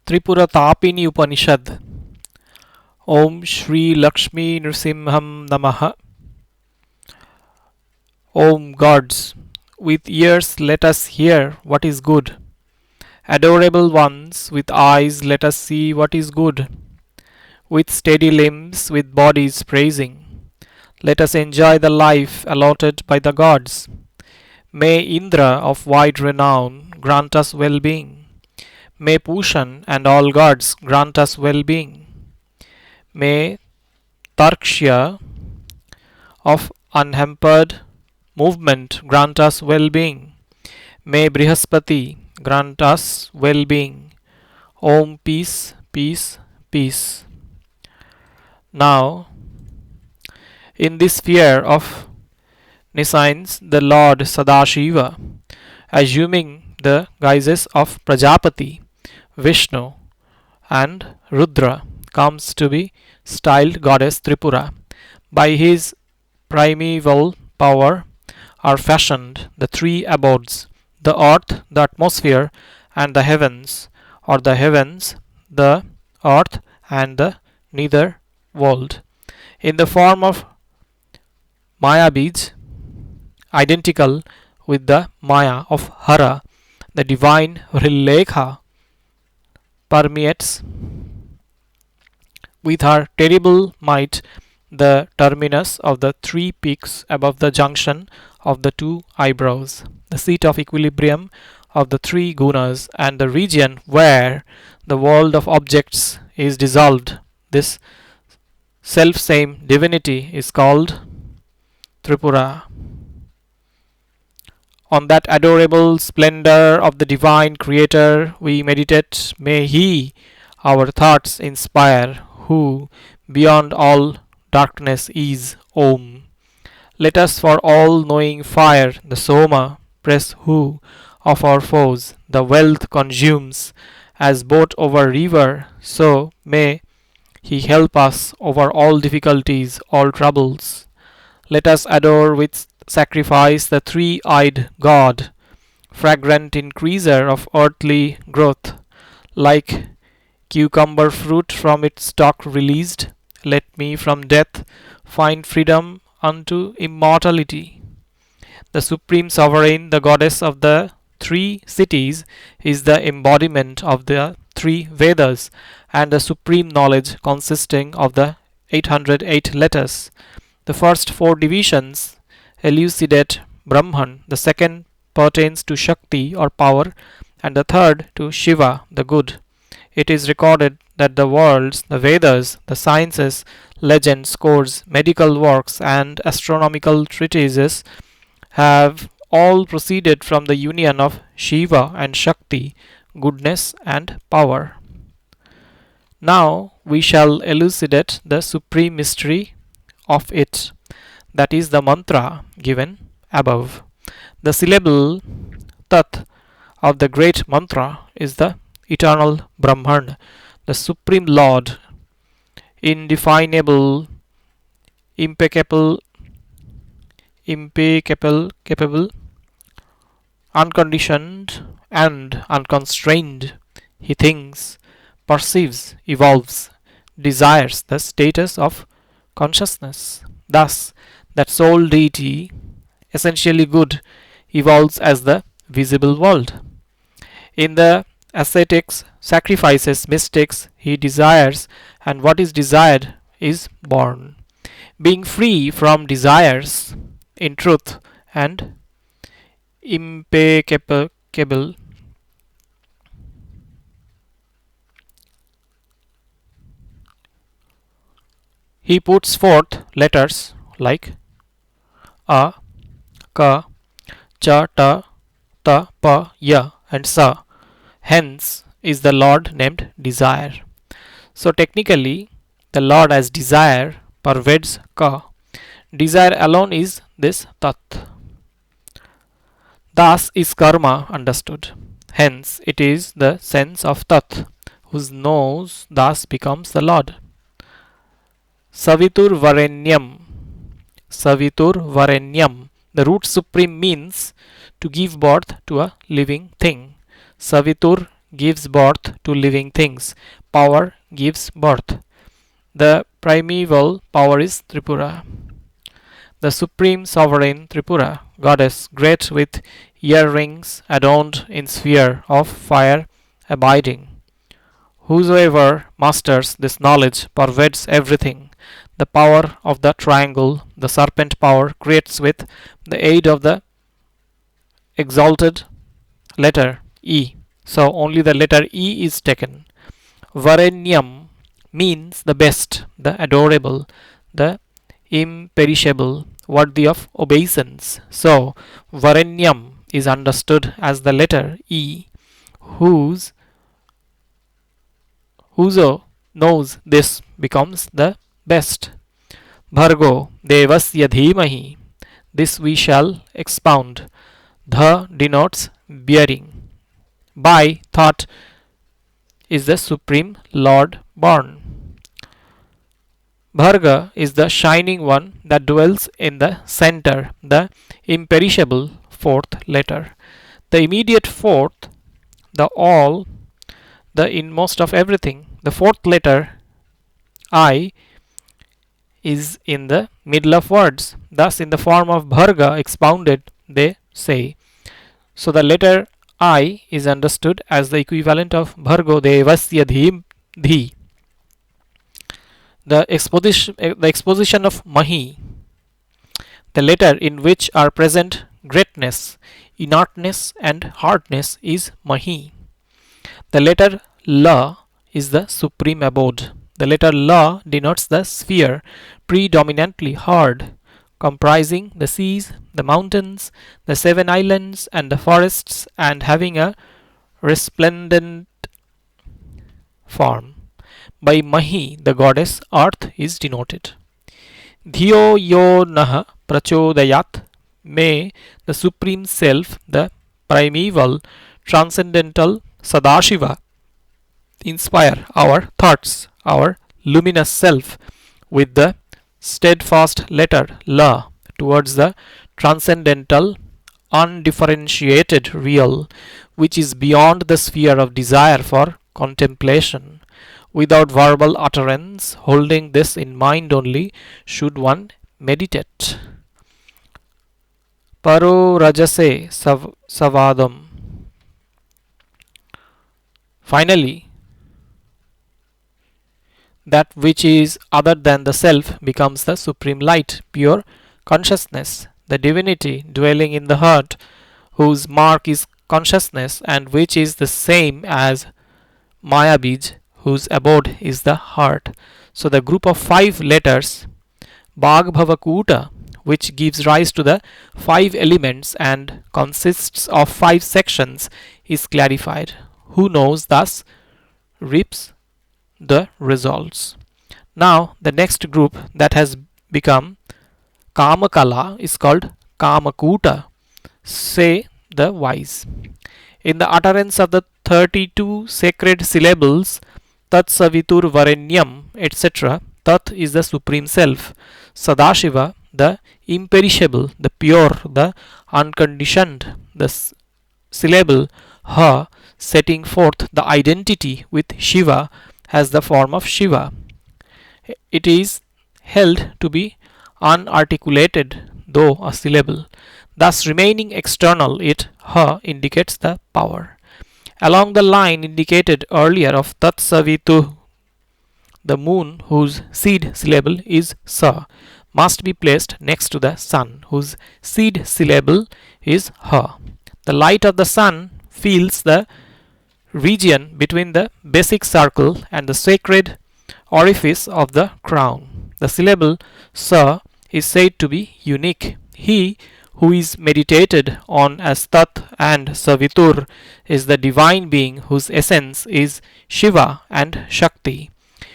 TripuraTapini Upanishad. Om Shri Lakshmi Nrsimham Namaha. Om gods, with ears let us hear what is good. Adorable ones, with eyes let us see what is good. With steady limbs, with bodies praising, let us enjoy the life allotted by the gods. May Indra of wide renown grant us well-being. May Pushan and all gods grant us well-being. May Tarkshya of unhampered movement grant us well-being. May Brihaspati grant us well-being. Om peace, peace, peace. Now, in this sphere of nescience, the Lord Sadashiva, assuming the guises of Prajapati, Vishnu, and Rudra, comes to be styled goddess Tripura. By his primeval power are fashioned the three abodes, the earth, the atmosphere, and the heavens, or the heavens, the earth, and the nether world, in the form of Maya beads, identical with the Maya of Hara. The divine Hrilekha permeates with her terrible might the terminus of the three peaks above the junction of the two eyebrows, the seat of equilibrium of the three gunas, and the region where the world of objects is dissolved. This self-same divinity is called Tripura. On that adorable splendor of the divine creator we meditate. May he our thoughts inspire, who beyond all darkness is Om. Let us for all-knowing fire, the Soma, press who of our foes the wealth consumes, as boat over river, so may he help us over all difficulties, all troubles. Let us adore with sacrifice the three-eyed God, fragrant increaser of earthly growth, like cucumber fruit from its stalk released. Let me from death find freedom unto immortality. The supreme sovereign, the goddess of the three cities, is the embodiment of the three Vedas and the supreme knowledge consisting of the 808 letters. The first four divisions elucidate Brahman, the second pertains to Shakti or power, and the third to Shiva, the good. It is recorded that the worlds, the Vedas, the sciences, legends, scores, medical works, and astronomical treatises have all proceeded from the union of Shiva and Shakti, goodness and power. Now we shall elucidate the supreme mystery of it, that is the mantra given above. The syllable Tat of the great mantra is the eternal Brahman, the supreme Lord, indefinable, impeccable, capable, unconditioned, and unconstrained. He thinks, perceives, evolves, desires the status of consciousness. Thus, that sole deity, essentially good, evolves as the visible world. In the ascetics, sacrifices, mystics, he desires, and what is desired is born. Being free from desires, in truth, and impeccable, he puts forth letters like A, Ka, Cha, Ta, Ta, Pa, Ya, and Sa. Hence is the Lord named Desire. So technically, the Lord as desire pervades Ka. Desire alone is this Tat. Thus is karma understood. Hence it is the sense of Tat, whose nose thus becomes the Lord. Savitur Varenyam. Savitur Varenyam. The root supreme means to give birth to a living thing. Savitur gives birth to living things. Power gives birth. The primeval power is Tripura. The supreme sovereign Tripura, goddess great with earrings adorned in sphere of fire abiding. Whosoever masters this knowledge pervades everything. The power of the triangle, the serpent power, creates with the aid of the exalted letter E. So only the letter E is taken. Varenyam means the best, the adorable, the imperishable, worthy of obeisance. So Varenyam is understood as the letter E, whoso knows this becomes the best. Bhargo devasya dhimahi. This we shall expound. Dha denotes bearing. By thought is the supreme Lord born. Bharga is the shining one that dwells in the center, the imperishable fourth letter. The immediate fourth, the all, the inmost of everything. The fourth letter, I, is in the middle of words. Thus, in the form of Bharga expounded, they say. So, the letter I is understood as the equivalent of Bhargo devasya dhi. The exposition of Mahi, the letter in which are present greatness, inertness, and hardness, is Mahi. The letter La is the supreme abode. The letter La denotes the sphere, predominantly hard, comprising the seas, the mountains, the seven islands, and the forests, and having a resplendent form. By Mahi, the goddess Earth is denoted. Dhiyo yo naha prachodayat. May the Supreme Self, the primeval, transcendental Sadashiva, inspire our thoughts, our luminous self, with the steadfast letter La towards the transcendental, undifferentiated real, which is beyond the sphere of desire for contemplation. Without verbal utterance, holding this in mind only, should one meditate. Paro rajase savadam. Finally, that which is other than the self becomes the supreme light, pure consciousness, the divinity dwelling in the heart, whose mark is consciousness, and which is the same as Mayabij, whose abode is the heart. So the group of 5 letters, Bhagbhavakuta, which gives rise to the 5 elements and consists of 5 sections, is clarified. Who knows thus reaps the results. Now the next group that has become Kamakala is called Kamakuta, say the wise. In the utterance of the 32 sacred syllables, Tat Savitur Varenyam, etc., Tat is the Supreme Self, Sadashiva, the imperishable, the pure, the unconditioned, the syllable Ha, setting forth the identity with Shiva, has the form of Shiva. It is held to be unarticulated, though a syllable. Thus, remaining external, it, Ha, indicates the power. Along the line indicated earlier of Tat Savitu, the moon, whose seed syllable is Sa, must be placed next to the sun, whose seed syllable is Ha. The light of the sun fills the region between the basic circle and the sacred orifice of the crown. The syllable Sa is said to be unique. He who is meditated on as Tat and Savitur is the divine being whose essence is Shiva and Shakti.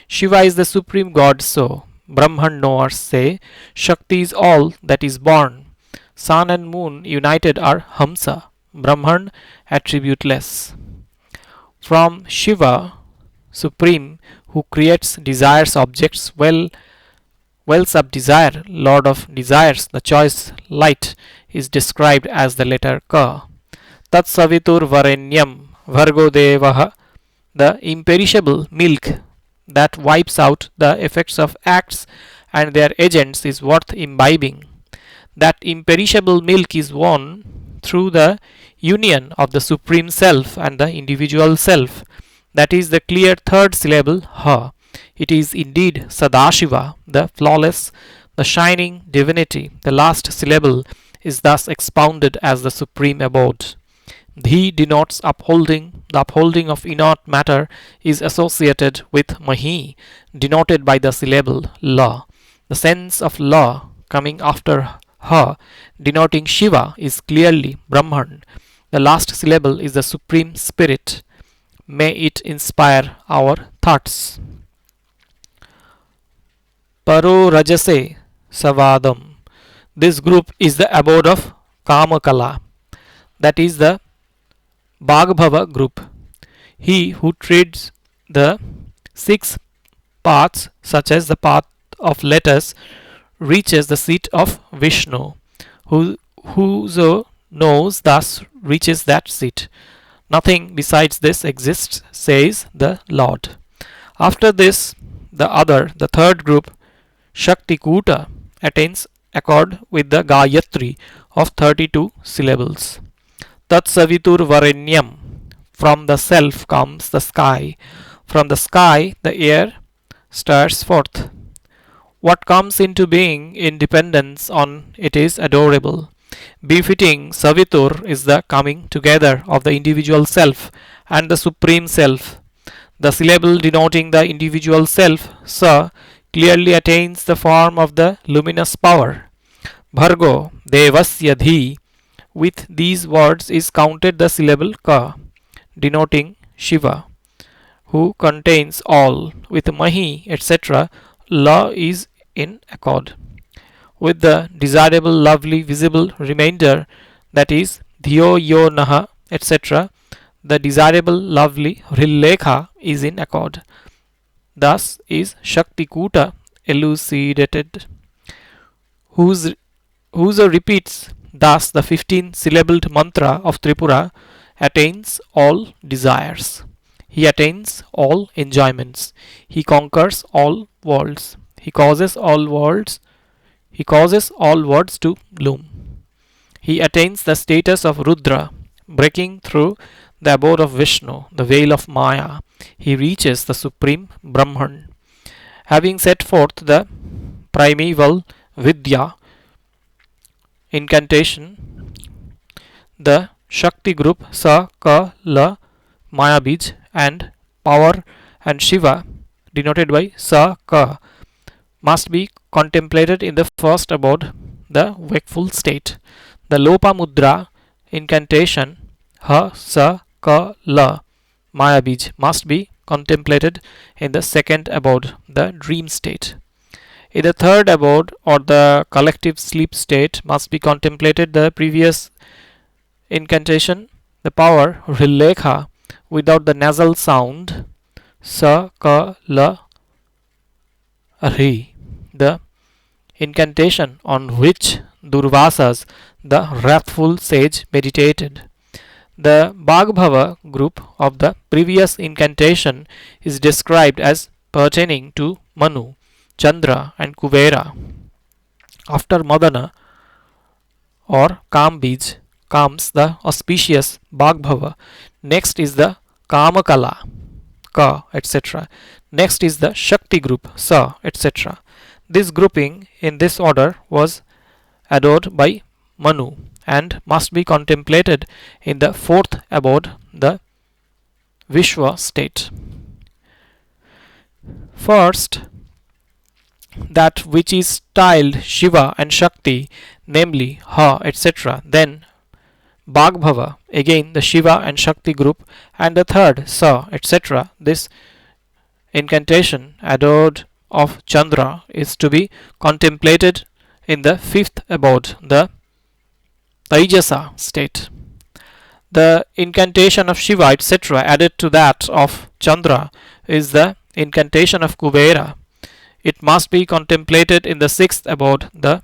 Shiva is the supreme god, so Brahman knowers say Shakti is all that is born. Sun and moon united are Hamsa, Brahman attributeless. From Shiva, supreme, who creates desires objects, wells up desire, lord of desires, the choice light, is described as the letter Ka. Tat Savitur Varenyam Bhargo Devaha the imperishable milk that wipes out the effects of acts and their agents is worth imbibing. That imperishable milk is won through the union of the Supreme Self and the individual self. That is the clear third syllable, Ha. It is indeed Sadashiva, the flawless, the shining divinity. The last syllable is thus expounded as the supreme abode. He denotes upholding. The upholding of inert matter is associated with Mahi, denoted by the syllable La. The sense of La coming after Ha, denoting Shiva, is clearly Brahman. The last syllable is the Supreme Spirit. May it inspire our thoughts. Paro Rajase Savadam. This group is the abode of Kamakala, that is the Bhagbhava group. He who treads the six paths, such as the path of letters, reaches the seat of Vishnu. Whoso knows thus reaches that seat. Nothing besides this exists, says the Lord. After this, the third group, Shakti Kuta, attains accord with the Gayatri of 32 syllables. Tat Savitur Varenyam. From the self comes the sky. From the sky the air stirs forth. What comes into being in dependence on it is adorable. Befitting Savitur is the coming together of the individual self and the supreme self. The syllable denoting the individual self, Sa, clearly attains the form of the luminous power. Bhargo Devasya Dhi. With these words is counted the syllable Ka, denoting Shiva, who contains all. With Mahi, etc., La is in accord. With the desirable, lovely, visible remainder, that is Dhyo Yo Naha, etc., the desirable, lovely Rilekha is in accord. Thus is Shakti Kuta elucidated. Whoso repeats thus the 15-syllabled mantra of Tripura attains all desires. He attains all enjoyments. He conquers all worlds. He causes all worlds to bloom. He attains the status of Rudra, breaking through the abode of Vishnu, the veil of Maya. He reaches the supreme Brahman. Having set forth the primeval Vidya incantation, the Shakti group Sa, Ka, La, Mayabij, and power and Shiva, denoted by Sa, Ka, must be contemplated in the first abode, the wakeful state. The Lopa Mudra incantation Ha, Sa, Ka, La, Mayabij must be contemplated in the second abode, the dream state. In the third abode, or the collective sleep state, must be contemplated the previous incantation, the power Rilekha, without the nasal sound Sa, Ka, La, Ri, the incantation on which Durvasas, the wrathful sage, meditated. The Bhagbhava group of the previous incantation is described as pertaining to Manu, Chandra, and Kubera. After Madana or Kambij comes the auspicious Bhagbhava. Next is the Kamakala, Ka, etc. Next is the Shakti group, Sa, etc. This grouping in this order was adored by Manu and must be contemplated in the fourth abode, the Vishwa state. First, that which is styled Shiva and Shakti, namely Ha, etc. Then Bhagbhava, again the Shiva and Shakti group, and the third Sa, etc. This incantation adored of Chandra is to be contemplated in the fifth abode, the Taijasa state. The incantation of Shiva, etc., added to that of Chandra is the incantation of Kubera. It must be contemplated in the sixth abode, the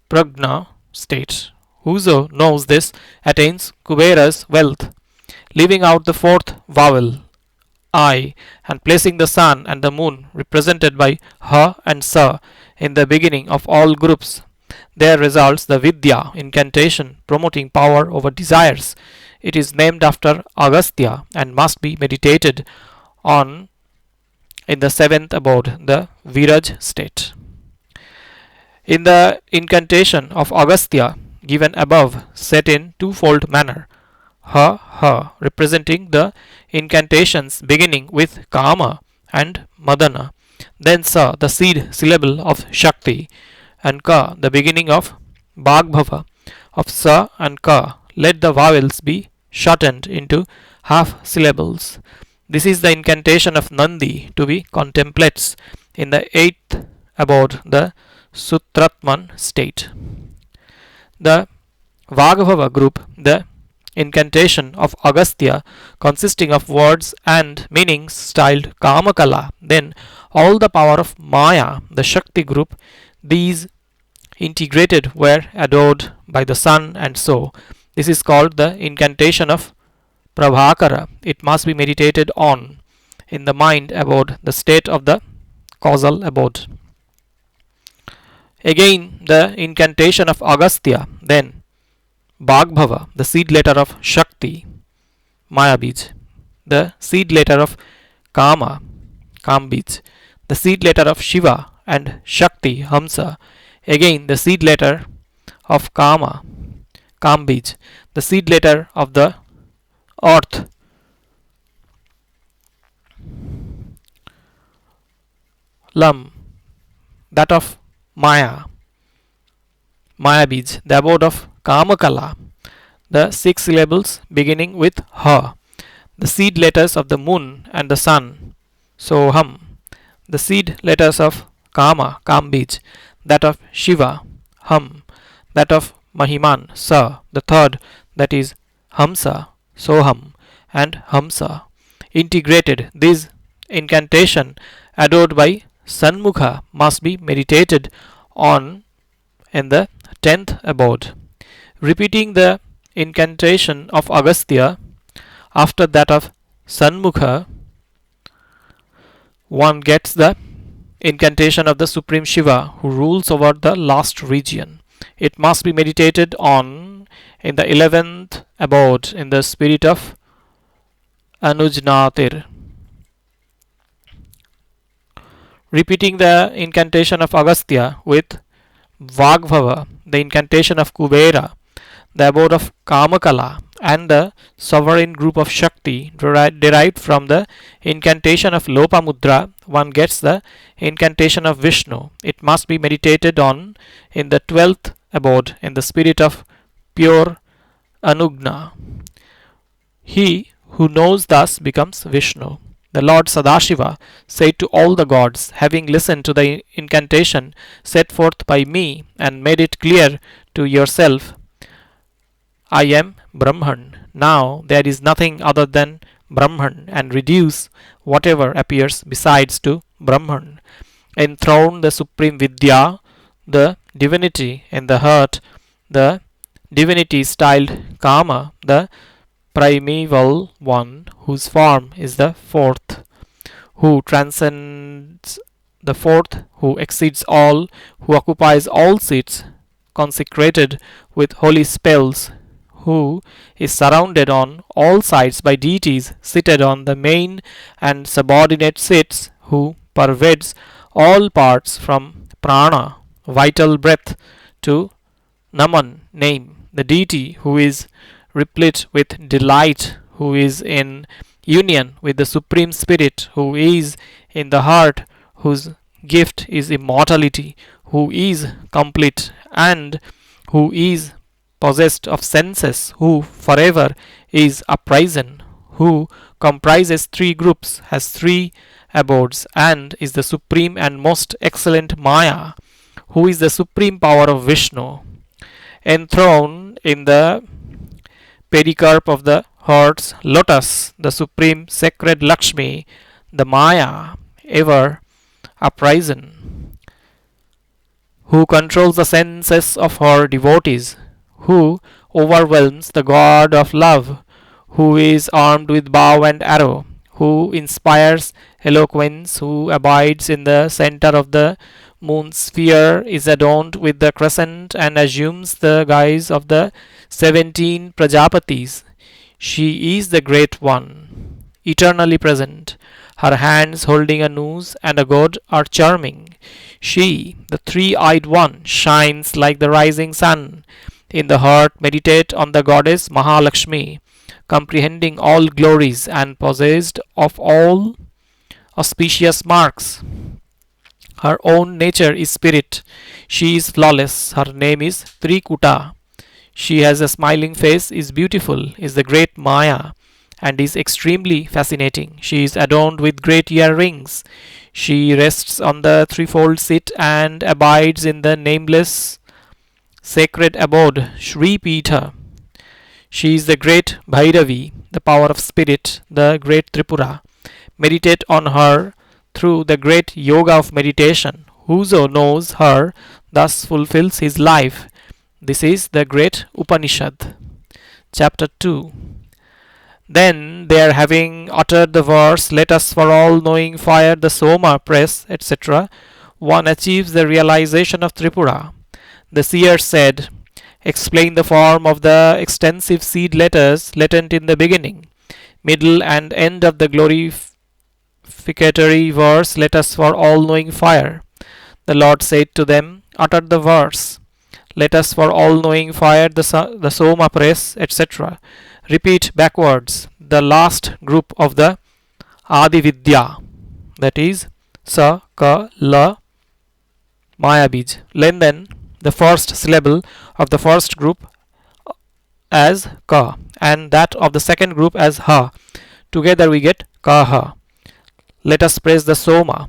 Prajna state. Whoso knows this attains Kubera's wealth. Leaving out the fourth vowel, I, and placing the sun and the moon represented by Ha and Sa in the beginning of all groups. There results the Vidya incantation promoting power over desires. It is named after Agastya and must be meditated on in the seventh abode, the Viraj state. In the incantation of Agastya given above, set in twofold manner, Ha Ha representing the incantations beginning with Kama and Madana, then Sa the seed syllable of Shakti, and Ka the beginning of Bhagbhava. Of Sa and Ka, let the vowels be shortened into half syllables. This is the incantation of Nandi to be contemplates in the eighth abode, the Sutratman state. The Vagbhava group, the incantation of Agastya consisting of words and meanings styled Kamakala, then all the power of Maya, the Shakti group, these integrated were adored by the sun, and so this is called the incantation of Prabhakara. It must be meditated on in the mind abode, the state of the causal abode. Again, the incantation of Agastya, then Bhagbhava, the seed letter of Shakti, Mayabij, the seed letter of Kama, Kambij, the seed letter of Shiva, and Shakti, Hamsa, again the seed letter of Kama, Kambij, the seed letter of the earth, Lam, that of Maya, Mayabij, the abode of Kamakala, the six syllables beginning with Ha, the seed letters of the moon and the sun, Soham, the seed letters of Kama, Kambij, that of Shiva, Ham, that of Mahiman, Sa, the third, that is Hamsa, Soham, and Hamsa. Integrated, this incantation adored by Sanmukha must be meditated on in the tenth abode. Repeating the incantation of Agastya after that of Sanmukha, one gets the incantation of the Supreme Shiva who rules over the last region. It must be meditated on in the 11th abode in the spirit of Anujnatir. Repeating the incantation of Agastya with Vagbhava, the incantation of Kubera, the abode of Kamakala, and the sovereign group of Shakti derived from the incantation of Lopamudra, one gets the incantation of Vishnu. It must be meditated on in the 12th abode in the spirit of pure Anugna. He who knows thus becomes Vishnu. The Lord Sadashiva said to all the gods, having listened to the incantation set forth by me and made it clear to yourself, I am Brahman. Now there is nothing other than Brahman, and reduce whatever appears besides to Brahman. Enthrone the supreme Vidya, the divinity in the heart, the divinity styled Kama, the primeval one, whose form is the fourth, who transcends the fourth, who exceeds all, who occupies all seats, consecrated with holy spells, who is surrounded on all sides by deities seated on the main and subordinate seats, who pervades all parts from prana, vital breath, to Naman, name, the deity who is replete with delight, who is in union with the Supreme Spirit, who is in the heart, whose gift is immortality, who is complete, and who is possessed of senses, who forever is uprisen, who comprises three groups, has three abodes, and is the supreme and most excellent Maya, who is the supreme power of Vishnu, enthroned in the pericarp of the heart's lotus, the supreme sacred Lakshmi, the Maya, ever uprisen, who controls the senses of her devotees, who overwhelms the god of love, who is armed with bow and arrow, who inspires eloquence, who abides in the center of the moon's sphere, is adorned with the crescent and assumes the guise of the 17 Prajapatis. She is the Great One, eternally present. Her hands holding a noose and a gourd are charming. She, the three-eyed one, shines like the rising sun. In the heart meditate on the goddess Mahalakshmi, comprehending all glories and possessed of all auspicious marks. Her own nature is spirit. She is flawless. Her name is Trikuta. She has a smiling face, is beautiful, is the great Maya, and is extremely fascinating. She is adorned with great earrings. She rests on the threefold seat and abides in the nameless sacred abode, Sri Pitha. She is the great Bhairavi, the power of spirit, the great Tripura. Meditate on her through the great yoga of meditation. Whoso knows her thus fulfills his life. This is the great Upanishad. Chapter 2. Then, there having uttered the verse, let us for all knowing fire the Soma press, etc., one achieves the realization of Tripura. The seer said, explain the form of the extensive seed letters latent in the beginning, middle, and end of the glorificatory verse, let us for all knowing fire. The Lord said to them, utter the verse. Let us for all knowing fire the Soma press, etc. Repeat backwards the last group of the Adi Vidya, that is Sa, Ka, La, Maya Bij. Lengthen the first syllable of the first group as Ka and that of the second group as Ha. Together we get Kaha. Let us praise the Soma.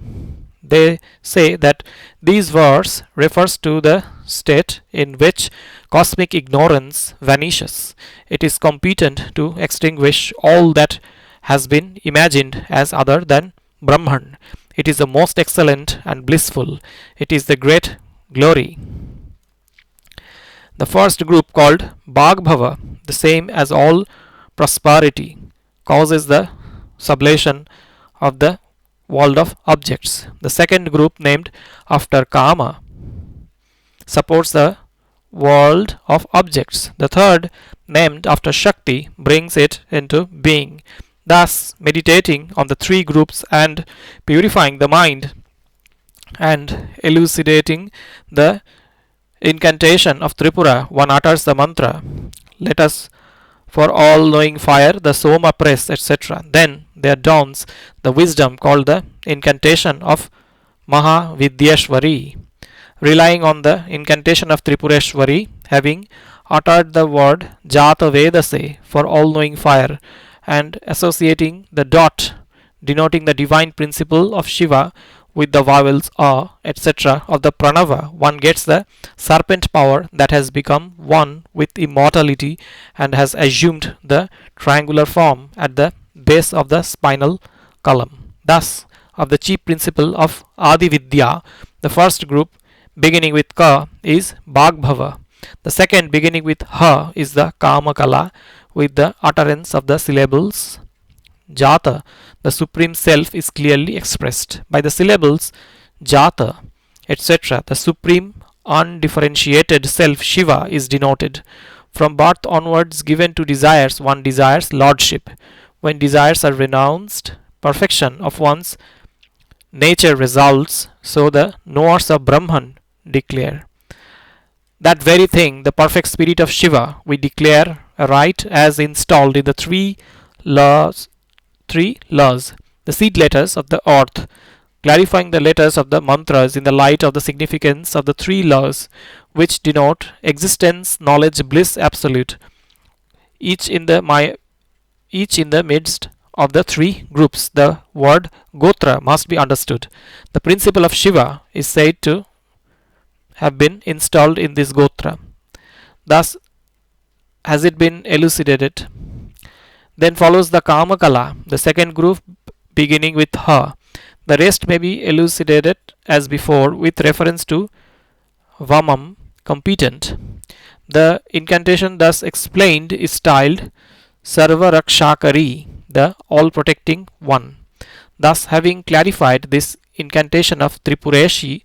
They say that this verse refers to the state in which cosmic ignorance vanishes. It is competent to extinguish all that has been imagined as other than Brahman. It is the most excellent and blissful. It is the great glory. The first group, called Bhagbhava, the same as all prosperity, causes the sublation of the world of objects. The second group, named after Kama, supports the world of objects. The third, named after Shakti, brings it into being. Thus, meditating on the three groups and purifying the mind and elucidating the incantation of Tripura, one utters the mantra, let us for all knowing fire the Soma press, etc. Then there dawns the wisdom called the incantation of Mahavidyeshwari. Relying on the incantation of Tripureshwari, having uttered the word Jata Vedase for all knowing fire, and associating the dot denoting the divine principle of Shiva with the vowels A, etc. of the Pranava, one gets the serpent power that has become one with immortality and has assumed the triangular form at the base of the spinal column. Thus, of the chief principle of Adi Vidya, the first group beginning with Ka is Bhagbhava. The second beginning with Ha is the Kamakala with the utterance of the syllables Jata. The Supreme Self is clearly expressed by the syllables Jata, etc. The Supreme undifferentiated Self Shiva is denoted. From birth onwards given to desires, one desires lordship. When desires are renounced, perfection of one's nature results, so the knowers of Brahman declare. That very thing, the perfect spirit of Shiva, we declare aright as installed in the three laws, the seed letters of the earth, clarifying the letters of the mantras in the light of the significance of the three laws, which denote existence, knowledge, bliss, absolute, each in the midst of the three groups. The word Gotra must be understood. The principle of Shiva is said to have been installed in this Gotra. Thus has it been elucidated. Then follows the Kamakala, the second group beginning with Ha. The rest may be elucidated as before with reference to Vamam, competent. The incantation thus explained is styled Sarva Rakshakari, the all-protecting one. Thus, having clarified this incantation of Tripureshi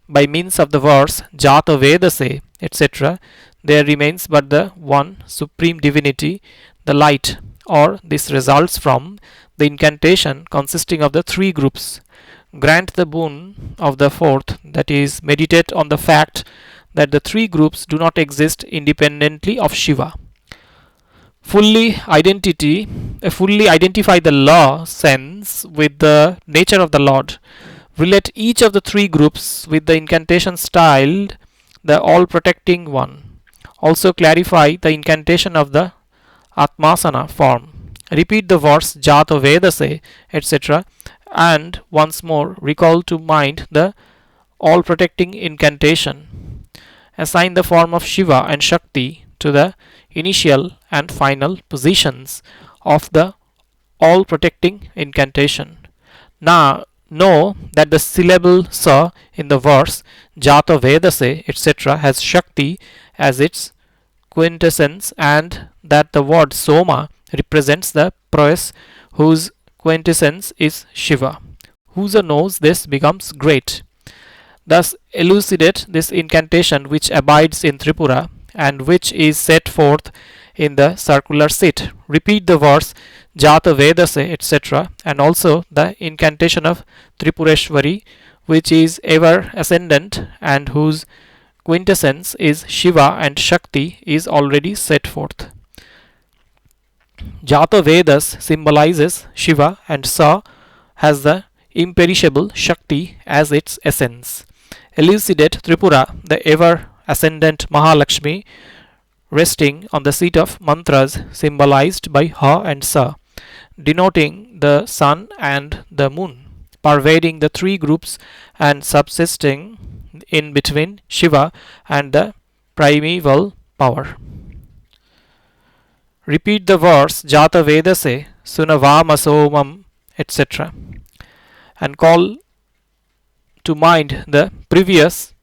by means of the verse Jata Vedase, etc., there remains but the one supreme divinity, the light, or this results from the incantation consisting of the three groups. Grant the boon of the fourth, that is, meditate on the fact that the three groups do not exist independently of Shiva. Fully identify the law sense with the nature of the Lord. Relate each of the three groups with the incantation styled the all-protecting one. Also clarify the incantation of the Atmasana form. Repeat the verse Jata Vedase, etc., and once more recall to mind the all-protecting incantation. Assign the form of Shiva and Shakti to the initial and final positions of the all-protecting incantation. Now know that the syllable Sa in the verse Jata Vedase, etc., has Shakti as its quintessence, and that the word Soma represents the prowess whose quintessence is Shiva. Whoso knows this becomes great. Thus elucidate this incantation which abides in Tripura and which is set forth in the circular seat. Repeat the verse Jata Vedase, etc., and also the incantation of Tripureshwari, which is ever ascendant and whose quintessence is Shiva and Shakti, is already set forth. Jata Vedas symbolizes Shiva and Sa has the imperishable Shakti as its essence. Elucidate Tripura, the ever ascendant Mahalakshmi, resting on the seat of mantras symbolized by Ha and Sa, denoting the sun and the moon, pervading the three groups and subsisting in between Shiva and the primeval power. Repeat the verse Jata Vedase Sunavamasomam, etc., and call to mind the previous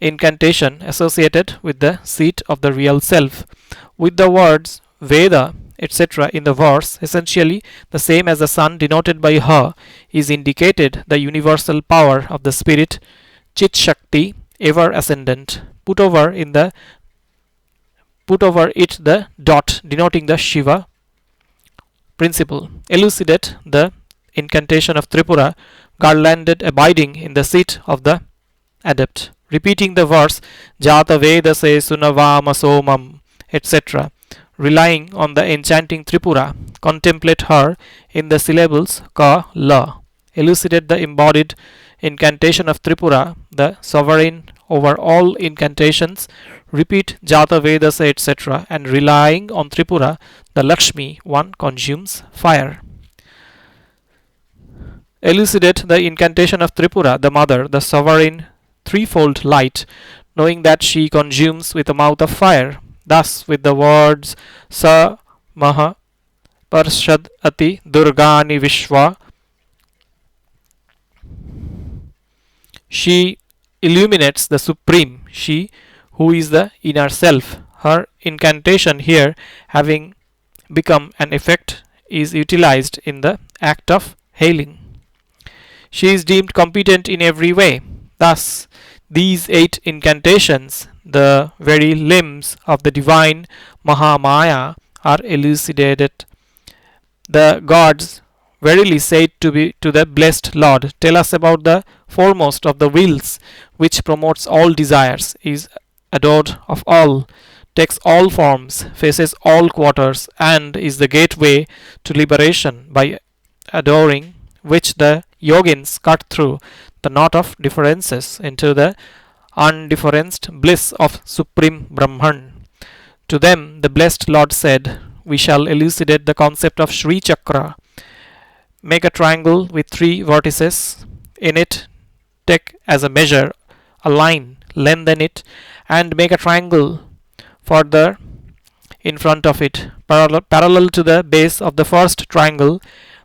incantation associated with the seat of the real self. With the words Veda, etc., in the verse, essentially the same as the sun denoted by Ha, is indicated the universal power of the spirit Chit Shakti, ever ascendant. Put over it the dot denoting the Shiva principle. Elucidate the incantation of Tripura, garlanded abiding in the seat of the adept. Repeating the verse Jata Vedase Sunavamasomam, etc., relying on the enchanting Tripura, contemplate her in the syllables Ka La. Elucidate the embodied incantation of Tripura, the sovereign over all incantations. Repeat Jata Vedase, etc., and relying on Tripura, the Lakshmi, one consumes fire. Elucidate the incantation of Tripura, the mother, the sovereign threefold light, knowing that she consumes with a mouth of fire. Thus, with the words Sa Maha Parshad Ati Durgani Vishwa, she illuminates the Supreme, she who is the inner self. Her incantation here, having become an effect, is utilized in the act of hailing. She is deemed competent in every way. Thus, these 8 incantations, the very limbs of the divine Mahamaya, are elucidated. The gods verily said to the blessed Lord, tell us about the foremost of the wills, which promotes all desires, is adored of all, takes all forms, faces all quarters, and is the gateway to liberation, by adoring which the yogins cut through the knot of differences into the undifferenced bliss of Supreme Brahman. To them the blessed Lord said, we shall elucidate the concept of Sri Chakra. Make a triangle with 3 vertices. In it, take as a measure a line, lengthen it, and make a triangle further in front of it, parallel to the base of the first triangle,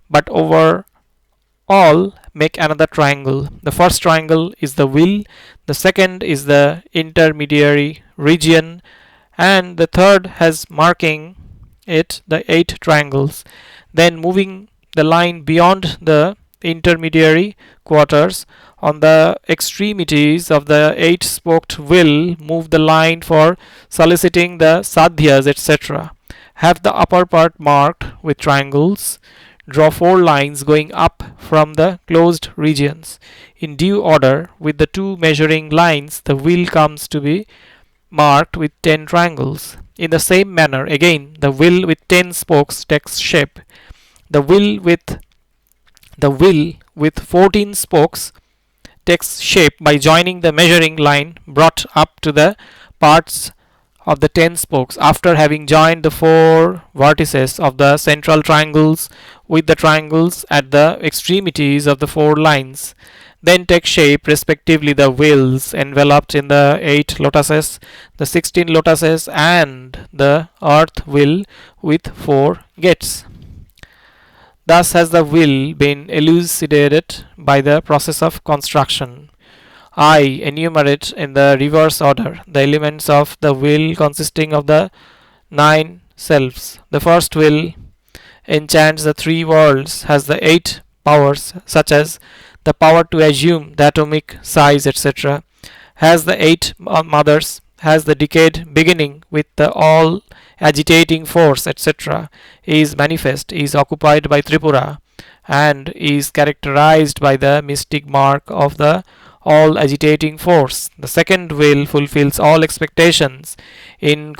but over all make another triangle. The first triangle is the will, the second is the intermediary region, and the third has marking it the 8 triangles. Then moving the line beyond the intermediary quarters on the extremities of the 8 spoked wheel, move the line for soliciting the sadhyas, etc. Have the upper part marked with triangles. Draw 4 lines going up from the closed regions. In due order, with the 2 measuring lines, the wheel comes to be marked with 10 triangles. In the same manner, again, the wheel with 10 spokes takes shape. The wheel with 14 spokes takes shape by joining the measuring line brought up to the parts of the 10 spokes after having joined the 4 vertices of the central triangles with the triangles at the extremities of the 4 lines. Then take shape respectively the wheels enveloped in the 8 lotuses, the 16 lotuses, and the earth wheel with 4 gates. Thus has the wheel been elucidated by the process of construction. I enumerate in the reverse order the elements of the wheel consisting of the 9 selves. The first wheel enchants the 3 worlds, has the 8 powers such as the power to assume the atomic size, etc., has the 8 mothers, has the decade beginning with the all agitating force, etc., is manifest, is occupied by Tripura, and is characterized by the mystic mark of the all agitating force. The second will fulfills all expectations, is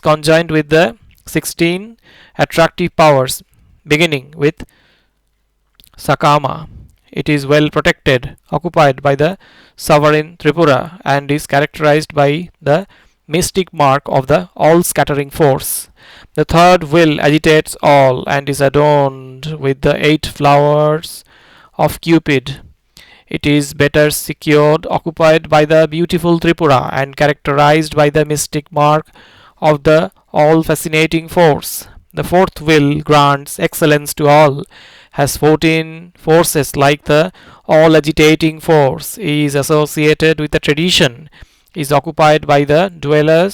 conjoined with the 16 attractive powers, beginning with Sakama. It is well protected, occupied by the sovereign Tripura, and is characterized by the mystic mark of the all-scattering force. The third will agitates all and is adorned with the 8 flowers of Cupid. It is better secured, occupied by the beautiful Tripura, and characterized by the mystic mark of the all-fascinating force. The fourth will grants excellence to all, has 14 forces like the all-agitating force, is associated with the tradition, is occupied by the dweller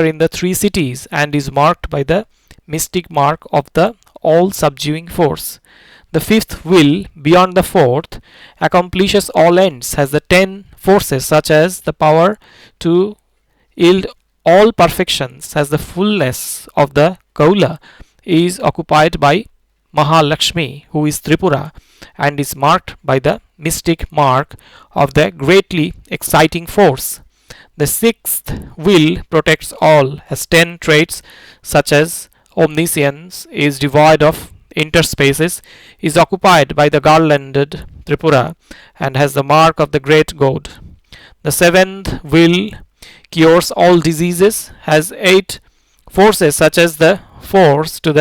in the 3 cities, and is marked by the mystic mark of the all-subduing force. The fifth will, beyond the fourth, accomplishes all ends, has the 10 forces such as the power to yield all perfections, has the fullness of the Kaula, is occupied by Mahalakshmi, who is Tripura, and is marked by the mystic mark of the greatly exciting force. The sixth will protects all, has 10 traits such as omniscience, is devoid of interspaces, is occupied by the garlanded Tripura, and has the mark of the great god. The seventh will cures all diseases, has 8 forces such as the force to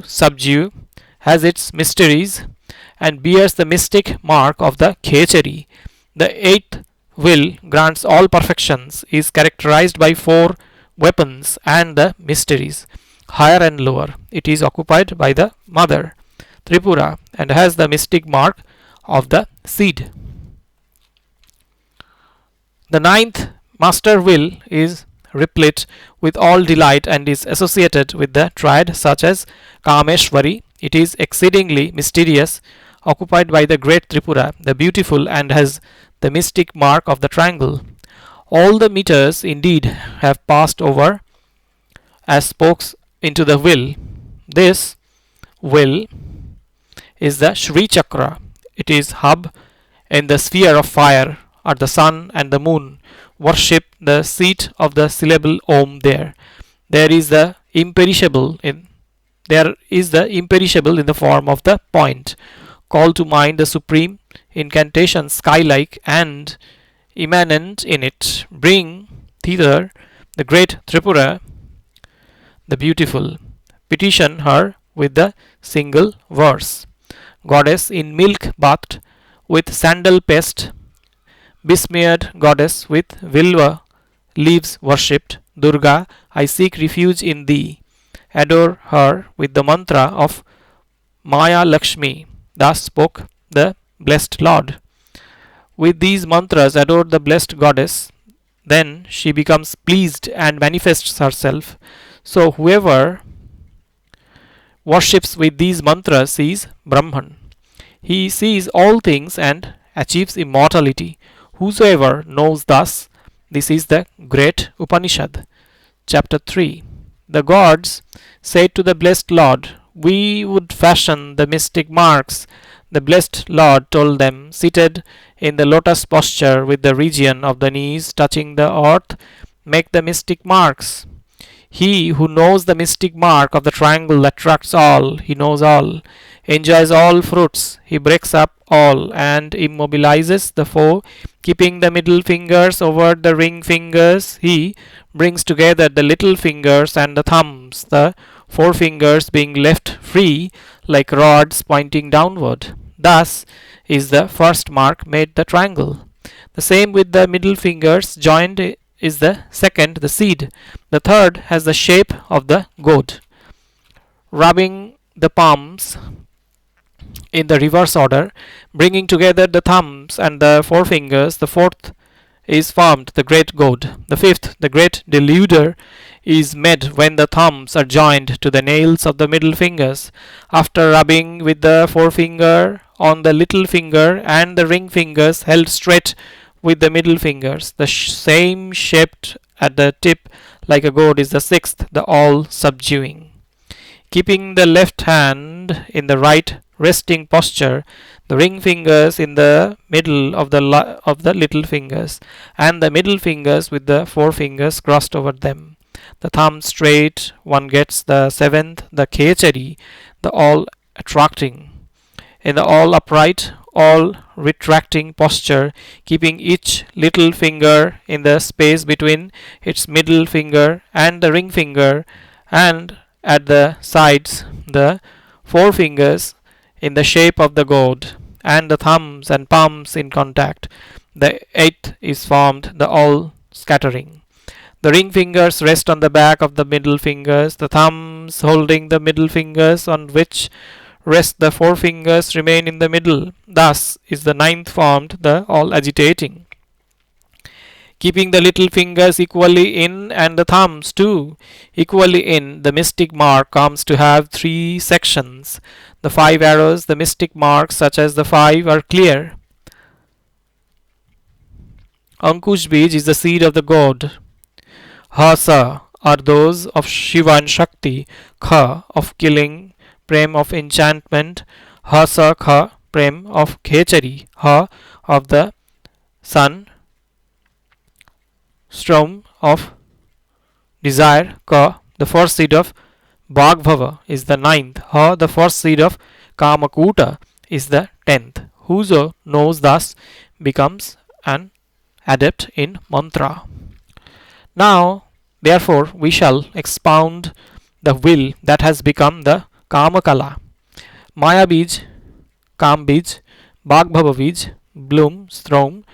subdue, has its mysteries, and bears the mystic mark of the Khechari. The eighth will grants all perfections, is characterized by 4 weapons and the mysteries, higher and lower. It is occupied by the mother, Tripura, and has the mystic mark of the seed. The ninth master will is replete with all delight and is associated with the triad such as Kameshwari. It is exceedingly mysterious, occupied by the great Tripura, the beautiful, and has the mystic mark of the triangle. All the meters indeed have passed over as spokes into the will. This will is the Shri Chakra. It is hub in the sphere of fire, or the sun and the moon worship the seat of the syllable Om there. There is the imperishable in the form of the point. Call to mind the supreme incantation sky-like and immanent in it. Bring thither the great Tripura, the beautiful. Petition her with the single verse. Goddess in milk bathed with sandal paste, besmeared goddess with Vilva leaves worshipped, Durga, I seek refuge in thee. Adore her with the mantra of Maya Lakshmi. Thus spoke the blessed Lord. With these mantras adore the blessed goddess. then she becomes pleased and manifests herself. So whoever worships with these mantras is Brahman. He sees all things and achieves immortality. Whosoever knows thus, this is the great Upanishad. Chapter 3. The gods said to the blessed Lord, "We would fashion the mystic marks." The blessed Lord told them, "Seated in the lotus posture with the region of the knees touching the earth, make the mystic marks." He who knows the mystic mark of the triangle attracts all, he knows all, enjoys all fruits, he breaks up all, and immobilizes the foe, keeping the middle fingers over the ring fingers. He brings together the little fingers and the thumbs, the forefingers being left free like rods pointing downward. Thus is the first mark made the triangle. The same with the middle fingers joined is the second, the seed. The third has the shape of the goat. Rubbing the palms in the reverse order, bringing together the thumbs and the forefingers, the fourth is formed, the great goad. The fifth, the great deluder, is made when the thumbs are joined to the nails of the middle fingers. After rubbing with the forefinger on the little finger and the ring fingers held straight with the middle fingers, the same shaped at the tip like a goad is the sixth, the all subduing. Keeping the left hand in the right resting posture, the ring fingers in the middle of the little fingers, and the middle fingers with the forefingers crossed over them. The thumb straight, one gets the seventh, the khechari, the all attracting. In the all upright, all retracting posture, keeping each little finger in the space between its middle finger and the ring finger, and at the sides the forefingers in the shape of the goad, and the thumbs and palms in contact. The eighth is formed, the all scattering. The ring fingers rest on the back of the middle fingers, the thumbs holding the middle fingers on which rest the forefingers remain in the middle. Thus is the ninth formed, the all agitating. Keeping the little fingers equally in and the thumbs too equally in, the mystic mark comes to have three sections. The five arrows, the mystic marks such as the five, are clear. Ankush Bij is the seed of the god. Hasa are those of Shiva and Shakti. Kha of killing, Prem of enchantment, Hasa Kha, Prem of khechari, Ha of the sun, Strom of desire, Ka the first seed of Bhagbhava is the ninth, Ha the first seed of Kamakuta is the 10th. Whoso knows thus becomes an adept in mantra. Now, therefore, we shall expound the will that has become the Kamakala. Maya Bij, Kam Bij, Bhagbhava Bij, Bloom, Strom.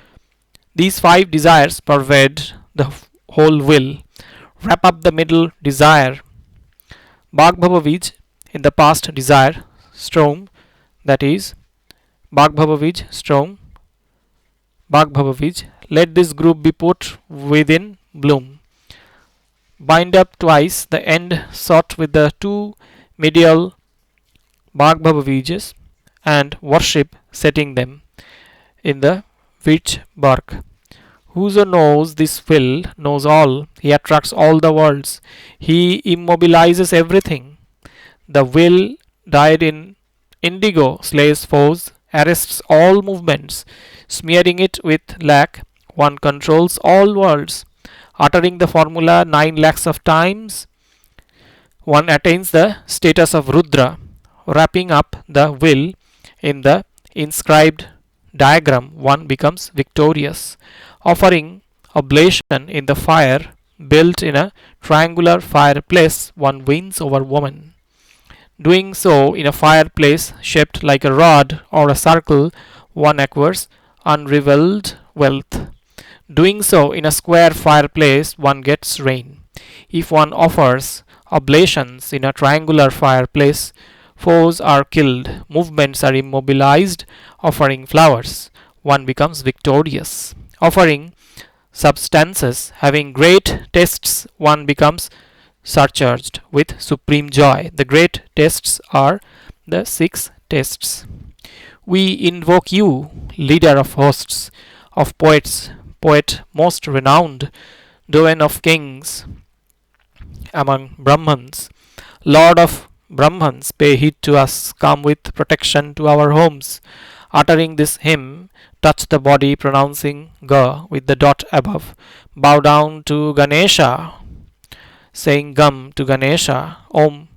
These five desires pervade the whole will. Wrap up the middle desire. Bhagbhava Bij in the past desire. Strom, that is Bhagbhava Bij, Strom, Bhagbhava Bij. Let this group be put within bloom. Bind up twice the end sought with the two medial Bhagbhava Bijas and worship setting them in the witch bark. Whoso knows this will knows all. He attracts all the worlds. He immobilizes everything. The will dyed in indigo slays foes, arrests all movements. Smearing it with lac, one controls all worlds. Uttering the formula 9 lakhs of times, one attains the status of Rudra. Wrapping up the will in the inscribed diagram, one becomes victorious. Offering oblation in the fire built in a triangular fireplace, one wins over woman. Doing so in a fireplace shaped like a rod or a circle, one acquires unrivaled wealth. Doing so in a square fireplace, one gets rain. If one offers oblations in a triangular fireplace, foes are killed, movements are immobilized. Offering flowers, one becomes victorious. Offering substances having great tastes, one becomes surcharged with supreme joy. The great tastes are the six tastes. We invoke you, leader of hosts, of poets, poet most renowned, doyen of kings among Brahmans, lord of Brahmans, pay heed to us, come with protection to our homes. Uttering this hymn, touch the body, pronouncing Ga with the dot above. Bow down to Ganesha, saying Gum to Ganesha. Om.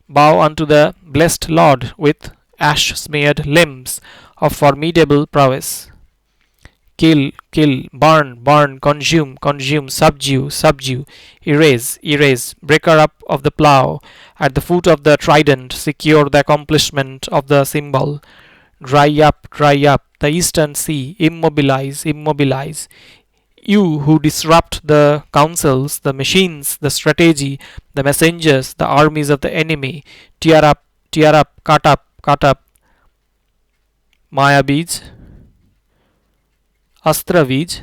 Bow unto the blessed Lord with ash smeared limbs of formidable prowess. Kill, kill, burn, burn, consume, consume, subdue, subdue, erase, erase, breaker up of the plough, at the foot of the trident, secure the accomplishment of the symbol. Dry up, the eastern sea, immobilize, immobilize. You who disrupt the councils, the machines, the strategy, the messengers, the armies of the enemy, tear up, cut up, cut up. Maya Bij, अस्त्र बीज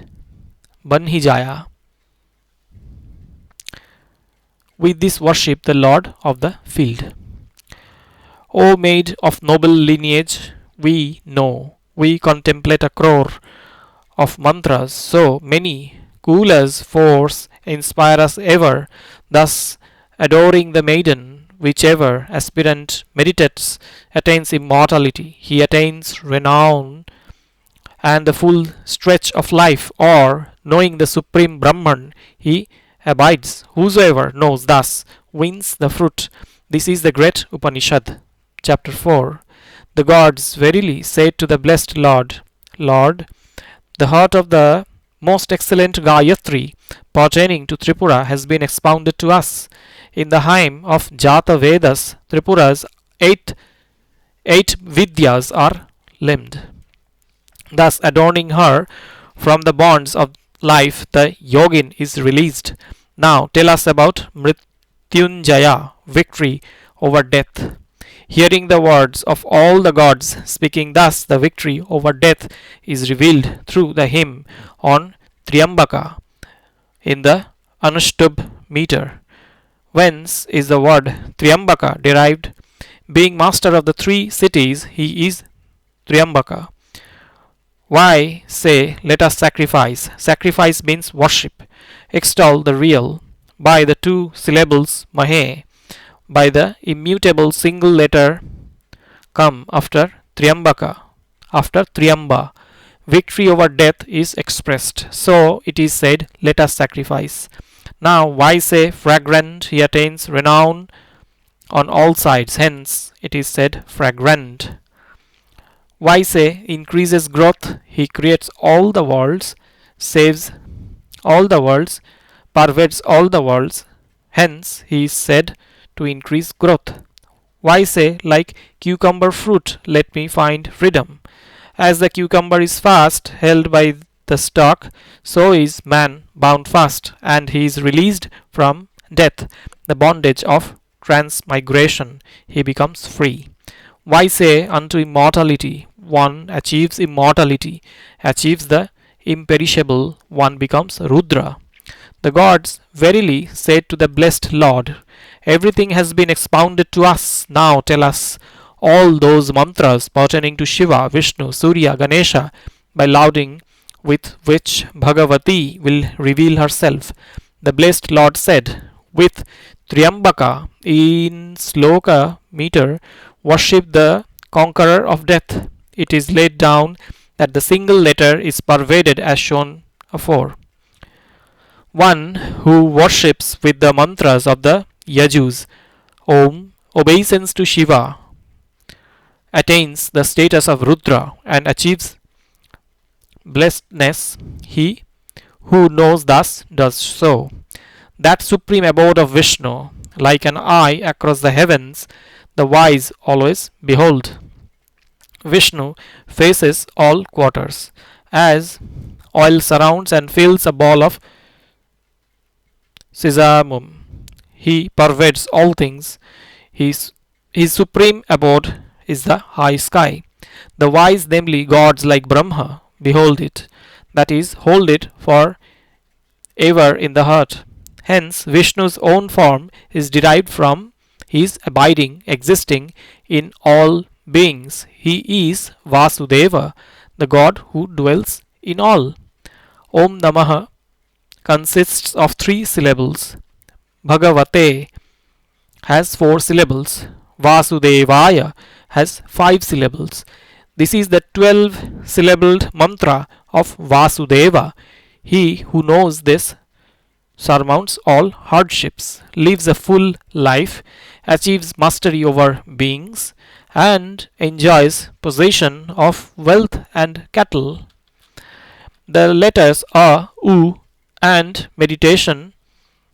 बन ही जाया. With this worship the Lord of the field. O maid of noble lineage, we know, we contemplate a crore of mantras, so many, cool as force, inspire us ever, thus adoring the maiden, whichever aspirant meditates, attains immortality, he attains renown and the full stretch of life, or, knowing the supreme Brahman, he abides. Whosoever knows thus wins the fruit. This is the great Upanishad. Chapter 4. The gods verily said to the blessed Lord, Lord, the heart of the most excellent Gayatri pertaining to Tripura has been expounded to us. In the hymn of AtharvaVedas, Tripura's eight Vidyas are limned. Thus, adorning her from the bonds of life, the yogin is released. Now, tell us about Mrityunjaya, victory over death. Hearing the words of all the gods speaking thus, the victory over death is revealed through the hymn on Triambaka in the Anushtubh meter. Whence is the word Triambaka derived? Being master of the three cities, he is Triambaka. Why say, let us sacrifice? Sacrifice means worship. Extol the real by the two syllables Mahe, by the immutable single letter come after Triambaka, after Triamba. Victory over death is expressed. So it is said, let us sacrifice. Now, why say fragrant? He attains renown on all sides. Hence, it is said fragrant. Why say increases growth? He creates all the worlds, saves all the worlds, pervades all the worlds. Hence, he is said to increase growth. Why say like cucumber fruit, let me find freedom? As the cucumber is fast held by the stalk, so is man bound fast, and he is released from death, the bondage of transmigration. He becomes free. Why say unto immortality? One achieves immortality, achieves the imperishable, one becomes Rudra. The gods verily said to the blessed Lord, everything has been expounded to us, now tell us all those mantras pertaining to Shiva, Vishnu, Surya, Ganesha, by lauding with which Bhagavati will reveal herself. The blessed Lord said, with Triambaka in Sloka meter, worship the conqueror of death. It is laid down that the single letter is pervaded as shown afore. One who worships with the mantras of the Yajus, Om, obeisance to Shiva, attains the status of Rudra and achieves blessedness. He who knows thus does so. That supreme abode of Vishnu, like an eye across the heavens, the wise always behold. Vishnu faces all quarters. As oil surrounds and fills a ball of sesamum, he pervades all things. His supreme abode is the high sky. The wise, namely gods like Brahma, behold it, that is, hold it for ever in the heart. Hence, Vishnu's own form is derived from his abiding, existing in all beings. He is Vasudeva, the God who dwells in all. Om Namaha consists of three syllables. Bhagavate has four syllables. Vasudevaya has five syllables. This is the 12 syllabled mantra of Vasudeva. He who knows this surmounts all hardships, lives a full life, achieves mastery over beings, and enjoys possession of wealth and cattle. The letters A, U, and meditation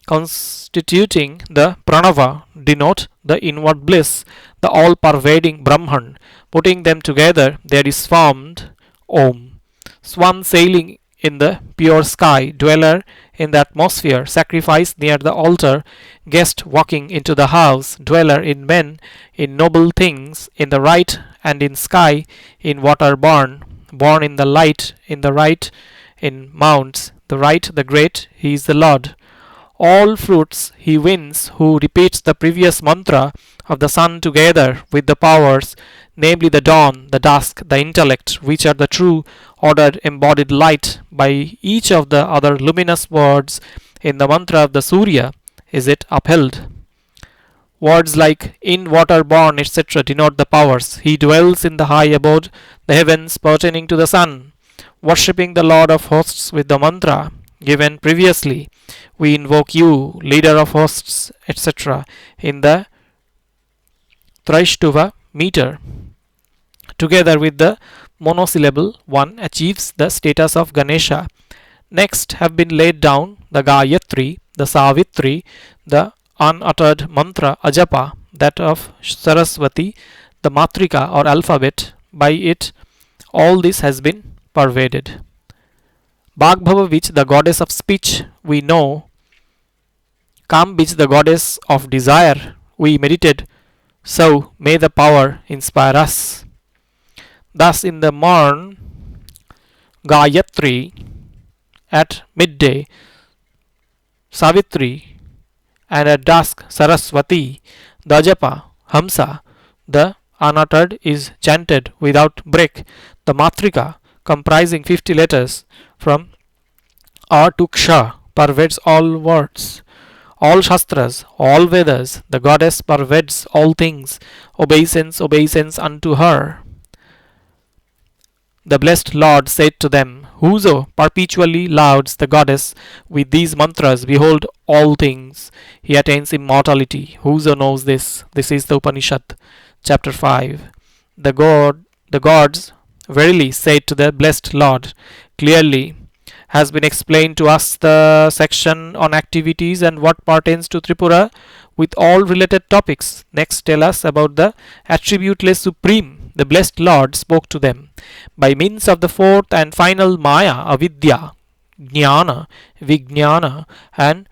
constituting the pranava denote the inward bliss, the all-pervading Brahman. Putting them together, there is formed Om. Swan sailing in the pure sky, dweller in the atmosphere, sacrifice near the altar, guest walking into the house, dweller in men, in noble things, in the right and in sky, in water born, born in the light, in the right, in mounts, the right, the great, he is the Lord. All fruits he wins who repeats the previous mantra of the sun together with the powers, namely the dawn, the dusk, the intellect, which are the true ordered embodied light by each of the other luminous words in the mantra of the Surya, is it upheld. Words like in water born, etc. denote the powers. He dwells in the high abode, the heavens pertaining to the sun. Worshipping the Lord of hosts with the mantra given previously, we invoke you, leader of hosts, etc. in the Traishtuva meter. Together with the monosyllable, one achieves the status of Ganesha. Next have been laid down the Gayatri, the Savitri, the unuttered mantra Ajapa, that of Saraswati, the Matrika or alphabet. By it, all this has been pervaded. Bhagbhava, which the goddess of speech we know, Kam, which the goddess of desire we meditate, so may the power inspire us. Thus in the morn Gayatri, at midday Savitri, and at dusk Saraswati, the Ajapa, Hamsa, the unuttered is chanted without break. The Matrika, comprising 50 letters from A to Ksha, pervades all words, all Shastras, all Vedas. The goddess pervades all things. Obeisance unto her. The blessed Lord said to them, whoso perpetually lauds the goddess with these mantras, behold all things, he attains immortality. Whoso knows this? This is the Upanishad, chapter 5. The gods verily said to the blessed Lord. Clearly has been explained to us the section on activities and what pertains to Tripura with all related topics. Next, tell us about the attributeless Supreme. The blessed Lord spoke to them by means of the fourth and final Maya, Avidya, Jnana, Vijnana, and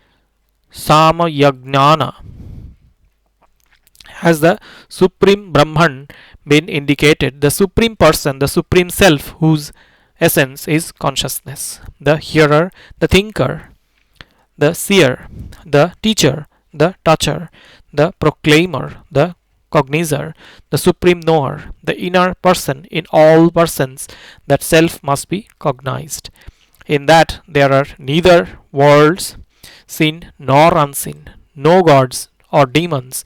Samayagnana. Has the Supreme Brahman been indicated? The Supreme Person, the Supreme Self, whose essence is consciousness. The hearer, the thinker, the seer, the teacher, the toucher, the proclaimer, the cognizer, the supreme knower, the inner person in all persons, that self must be cognized. In that there are neither worlds, seen nor unseen, no gods or demons,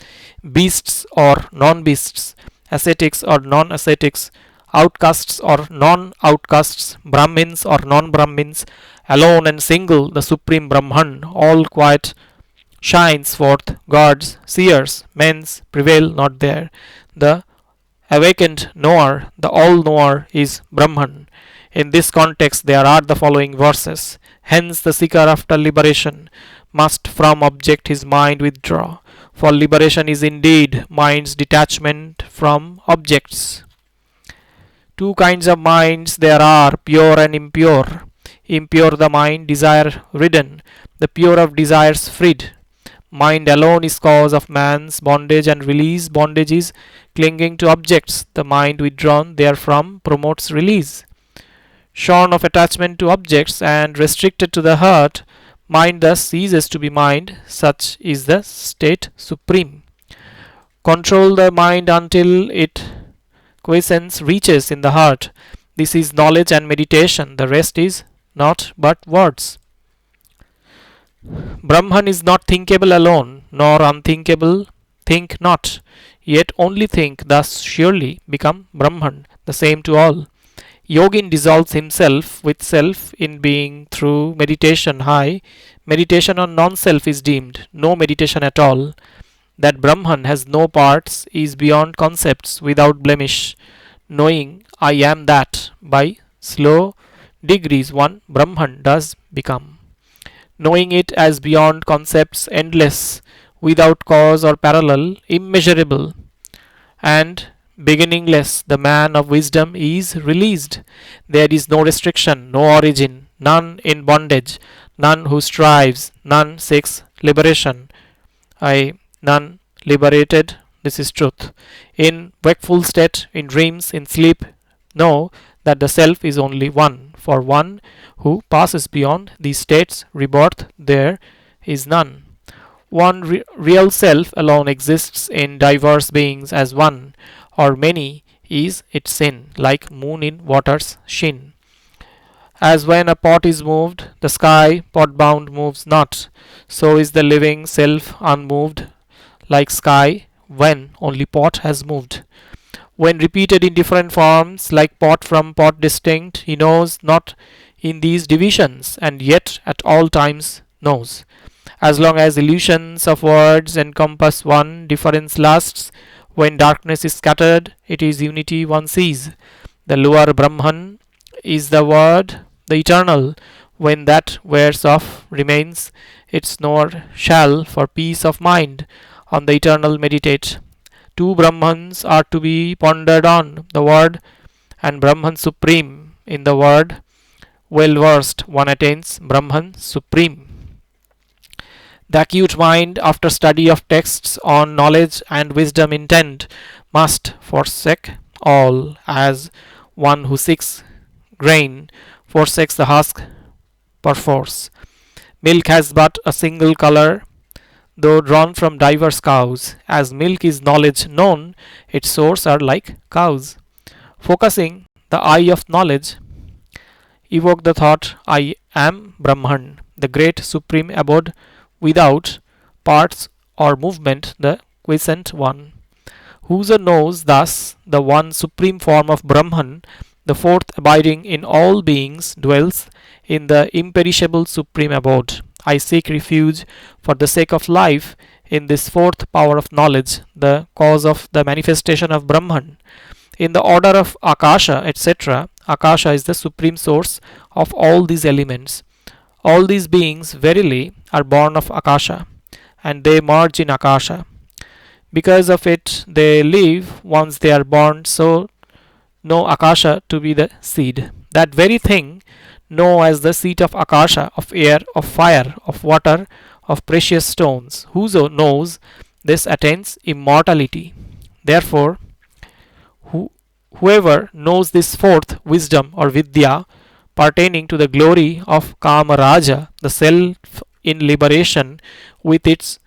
beasts or non-beasts, ascetics or non-ascetics, outcasts or non-outcasts, Brahmins or non-Brahmins, alone and single, the Supreme Brahman, all quiet, shines forth. Gods, seers, men's prevail not there. The awakened knower, the all-knower, is Brahman. In this context there are the following verses. Hence the seeker after liberation must from object his mind withdraw, for liberation is indeed mind's detachment from objects. Two kinds of minds there are, pure and impure. Impure the mind, desire ridden, the pure of desires freed. Mind alone is cause of man's bondage and release. Bondage is clinging to objects. The mind withdrawn therefrom promotes release. Shorn of attachment to objects and restricted to the heart, Mind thus ceases to be mind, such is the state supreme. Control the mind until its quiescence reaches in the heart. This is knowledge and meditation, the rest is not but words. Brahman is not thinkable alone, nor unthinkable. Think not, yet only think, thus surely become Brahman, the same to all. Yogin dissolves himself with self in being through meditation high. Meditation on non-self is deemed no meditation at all. That Brahman has no parts is beyond concepts without blemish. Knowing I am that, by slow degrees one Brahman does become. Knowing it as beyond concepts endless, without cause or parallel, immeasurable, and beginningless, the man of wisdom is released. There is no restriction, no origin, none in bondage, none who strives, none seeks liberation. None liberated, this is truth. In wakeful state, in dreams, in sleep, know that the self is only one. For one who passes beyond these states, rebirth there is none. One real self alone exists in diverse beings as one, or many is its sin, like moon in water's sheen. As when a pot is moved, the sky, pot bound, moves not, so is the living self unmoved, like sky, when only pot has moved. When repeated in different forms, like pot from pot distinct, he knows not in these divisions, and yet at all times knows. As long as illusions of words encompass one, difference lasts. When darkness is scattered, it is unity one sees. The lower Brahman is the word, the eternal. When that wears off, remains its nor shall, for peace of mind on the eternal meditate. Two Brahmans are to be pondered on, the word and Brahman supreme. In the word, well versed, one attains Brahman supreme. The acute mind, after study of texts on knowledge and wisdom intent, must forsake all, as one who seeks grain forsakes the husk perforce. Milk has but a single color, though drawn from diverse cows. As milk is knowledge known, its source are like cows. Focusing the eye of knowledge, evoke the thought, I am Brahman, the great supreme abode without parts or movement, the quiescent one. Whoso knows thus the one supreme form of Brahman, the fourth abiding in all beings, dwells in the imperishable supreme abode. I seek refuge for the sake of life in this fourth power of knowledge, the cause of the manifestation of Brahman. In the order of Akasha, etc., Akasha is the supreme source of all these elements. All these beings verily are born of Akasha, and they merge in Akasha. Because of it they live once they are born, so know Akasha to be the seed. That very thing know as the seat of Akasha, of air, of fire, of water, of precious stones. Whoso knows this attains immortality. Therefore, whoever knows this fourth wisdom or vidya pertaining to the glory of Kamaraja, the self in liberation with its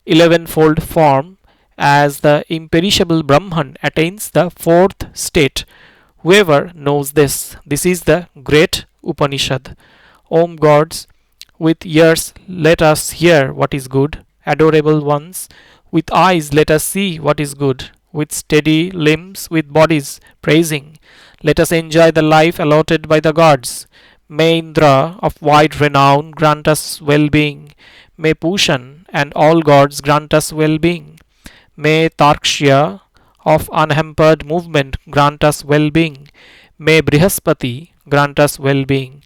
11-fold form, as the imperishable Brahman attains the fourth state. Whoever knows this, this is the great Upanishad. Om gods, with ears let us hear what is good. Adorable ones, with eyes let us see what is good. With steady limbs, with bodies praising, let us enjoy the life allotted by the gods. May Indra of wide renown grant us well-being. May Pushan and all gods grant us well-being. May Tarkshya of unhampered movement grant us well-being. May Brihaspati grant us well-being.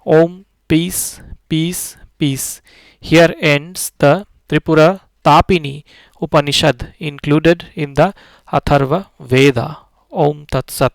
Om, peace, peace, peace. Here ends the TripuraTapini Upanishad included in the AtharvaVeda. Om Tat Sat.